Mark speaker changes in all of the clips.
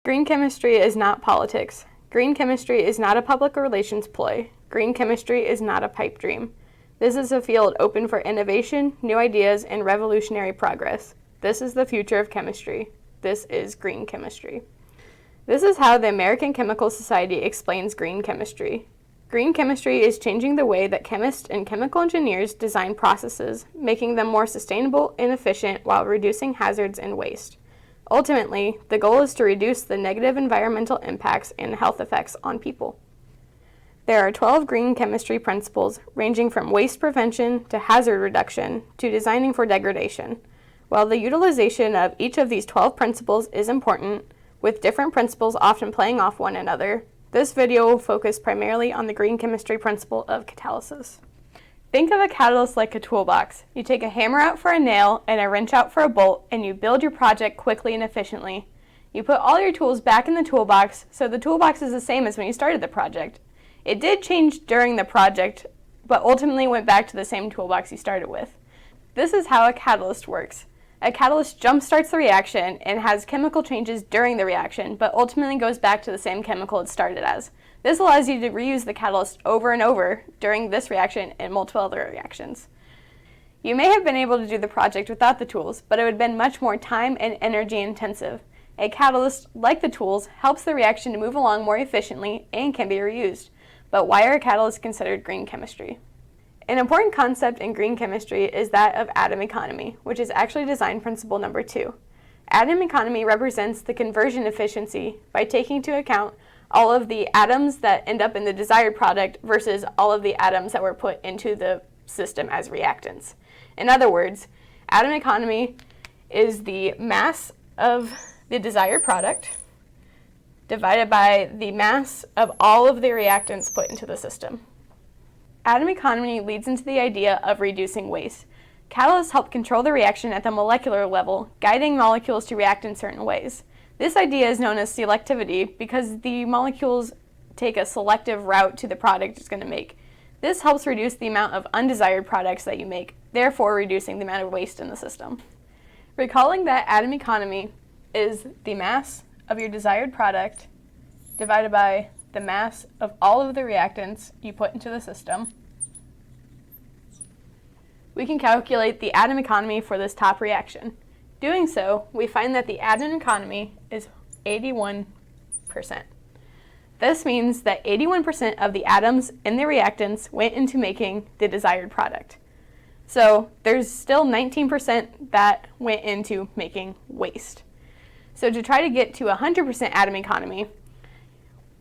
Speaker 1: Green chemistry is not politics. Green chemistry is not a public relations ploy. Green chemistry is not a pipe dream. This is a field open for innovation, new ideas, and revolutionary progress. This is the future of chemistry. This is green chemistry. This is how the American Chemical Society explains green chemistry. Green chemistry is changing the way that chemists and chemical engineers design processes, making them more sustainable and efficient while reducing hazards and waste. Ultimately, the goal is to reduce the negative environmental impacts and health effects on people. There are 12 green chemistry principles ranging from waste prevention to hazard reduction to designing for degradation. While the utilization of each of these 12 principles is important, with different principles often playing off one another, this video will focus primarily on the green chemistry principle of catalysis. Think of a catalyst like a toolbox. You take a hammer out for a nail and a wrench out for a bolt, and you build your project quickly and efficiently. You put all your tools back in the toolbox, so the toolbox is the same as when you started the project. It did change during the project, but ultimately went back to the same toolbox you started with. This is how a catalyst works. A catalyst jumpstarts the reaction and has chemical changes during the reaction, but ultimately goes back to the same chemical it started as. This allows you to reuse the catalyst over and over during this reaction and multiple other reactions. You may have been able to do the project without the tools, but it would have been much more time and energy intensive. A catalyst, like the tools, helps the reaction to move along more efficiently and can be reused. But why are catalysts considered green chemistry? An important concept in green chemistry is that of atom economy, which is actually design principle number 2. Atom economy represents the conversion efficiency by taking into account all of the atoms that end up in the desired product versus all of the atoms that were put into the system as reactants. In other words, atom economy is the mass of the desired product divided by the mass of all of the reactants put into the system. Atom economy leads into the idea of reducing waste. Catalysts help control the reaction at the molecular level, guiding molecules to react in certain ways. This idea is known as selectivity because the molecules take a selective route to the product it's going to make. This helps reduce the amount of undesired products that you make, therefore reducing the amount of waste in the system. Recalling that atom economy is the mass of your desired product divided by the mass of all of the reactants you put into the system, we can calculate the atom economy for this top reaction. Doing so, we find that the atom economy is 81%. This means that 81% of the atoms in the reactants went into making the desired product. So there's still 19% that went into making waste. So to try to get to 100% atom economy,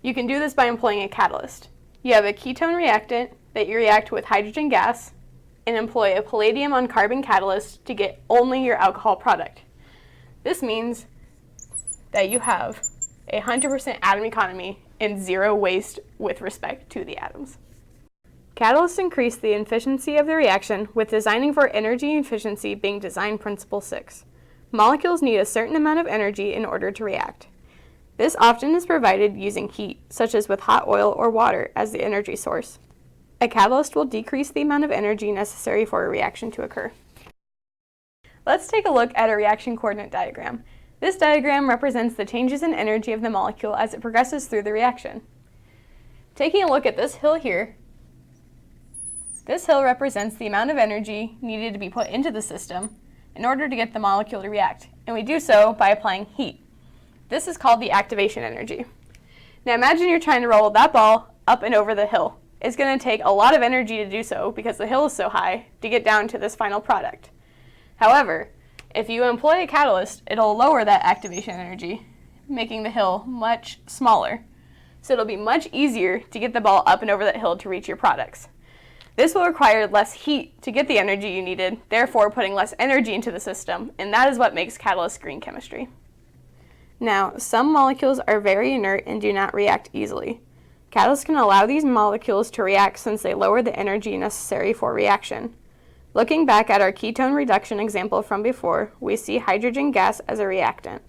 Speaker 1: you can do this by employing a catalyst. You have a ketone reactant that you react with hydrogen gas and employ a palladium on carbon catalyst to get only your alcohol product. This means that you have 100% atom economy and zero waste with respect to the atoms. Catalysts increase the efficiency of the reaction, with designing for energy efficiency being design principle 6. Molecules need a certain amount of energy in order to react. This often is provided using heat, such as with hot oil or water, as the energy source. A catalyst will decrease the amount of energy necessary for a reaction to occur. Let's take a look at a reaction coordinate diagram. This diagram represents the changes in energy of the molecule as it progresses through the reaction. Taking a look at this hill here, this hill represents the amount of energy needed to be put into the system in order to get the molecule to react, and we do so by applying heat. This is called the activation energy. Now imagine you're trying to roll that ball up and over the hill. It's going to take a lot of energy to do so because the hill is so high to get down to this final product. However, if you employ a catalyst, it'll lower that activation energy, making the hill much smaller. So it'll be much easier to get the ball up and over that hill to reach your products. This will require less heat to get the energy you needed, therefore putting less energy into the system, and that is what makes catalysts green chemistry. Now, some molecules are very inert and do not react easily. Catalysts can allow these molecules to react since they lower the energy necessary for reaction. Looking back at our ketone reduction example from before, we see hydrogen gas as a reactant.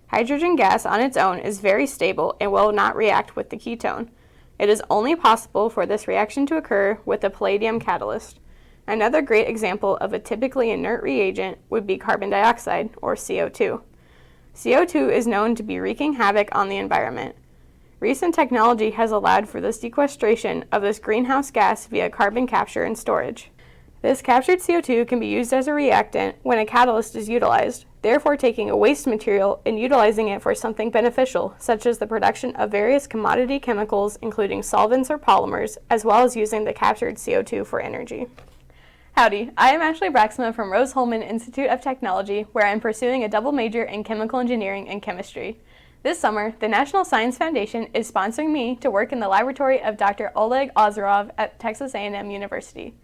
Speaker 1: Hydrogen gas on its own is very stable and will not react with the ketone. It is only possible for this reaction to occur with a palladium catalyst. Another great example of a typically inert reagent would be carbon dioxide, or CO2. CO2 is known to be wreaking havoc on the environment. Recent technology has allowed for the sequestration of this greenhouse gas via carbon capture and storage. This captured CO2 can be used as a reactant when a catalyst is utilized, therefore taking a waste material and utilizing it for something beneficial, such as the production of various commodity chemicals, including solvents or polymers, as well as using the captured CO2 for energy. Howdy, I am Ashley Braxma from Rose-Hulman Institute of Technology, where I am pursuing a double major in chemical engineering and chemistry. This summer, the National Science Foundation is sponsoring me to work in the laboratory of Dr. Oleg Ozerov at Texas A&M University.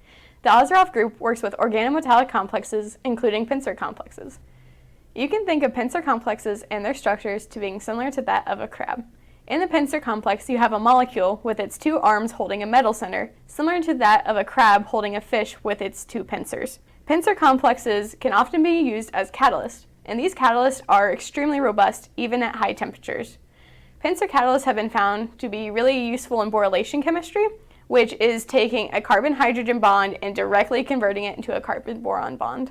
Speaker 1: The Ozerov group works with organometallic complexes, including pincer complexes. You can think of pincer complexes and their structures to being similar to that of a crab. In the pincer complex, you have a molecule with its two arms holding a metal center, similar to that of a crab holding a fish with its two pincers. Pincer complexes can often be used as catalysts, and these catalysts are extremely robust even at high temperatures. Pincer catalysts have been found to be really useful in borylation chemistry, which is taking a carbon-hydrogen bond and directly converting it into a carbon-boron bond.